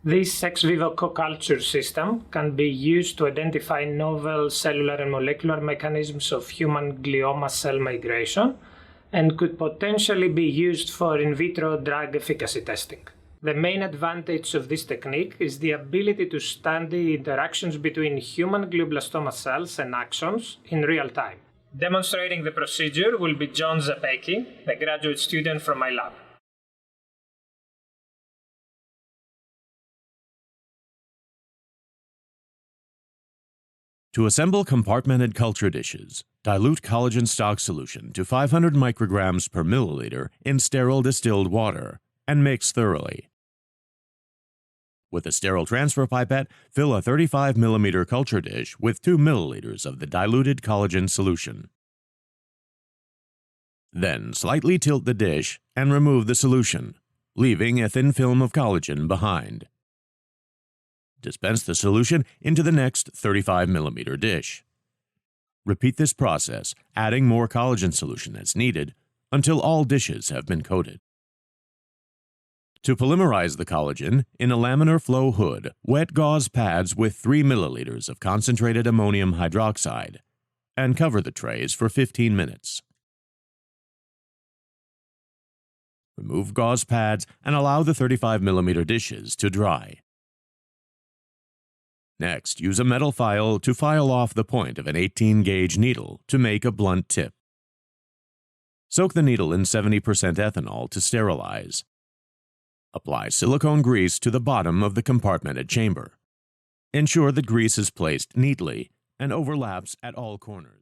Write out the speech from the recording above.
This ex-vivo co-culture system can be used to identify novel cellular and molecular mechanisms of human glioma cell migration and could potentially be used for in vitro drug efficacy testing. The main advantage of this technique is the ability to study interactions between human glioblastoma cells and axons in real time. Demonstrating the procedure will be John Zepecki, a graduate student from my lab. To assemble compartmented culture dishes, dilute collagen stock solution to 500 micrograms per milliliter in sterile distilled water and mix thoroughly. With a sterile transfer pipette, fill a 35 mm culture dish with 2 milliliters of the diluted collagen solution. Then slightly tilt the dish and remove the solution, leaving a thin film of collagen behind. Dispense the solution into the next 35 mm dish. Repeat this process, adding more collagen solution as needed until all dishes have been coated. To polymerize the collagen, in a laminar flow hood, wet gauze pads with 3 milliliters of concentrated ammonium hydroxide and cover the trays for 15 minutes. Remove gauze pads and allow the 35 mm dishes to dry. Next, use a metal file to file off the point of an 18-gauge needle to make a blunt tip. Soak the needle in 70% ethanol to sterilize. Apply silicone grease to the bottom of the compartmented chamber. Ensure that grease is placed neatly and overlaps at all corners.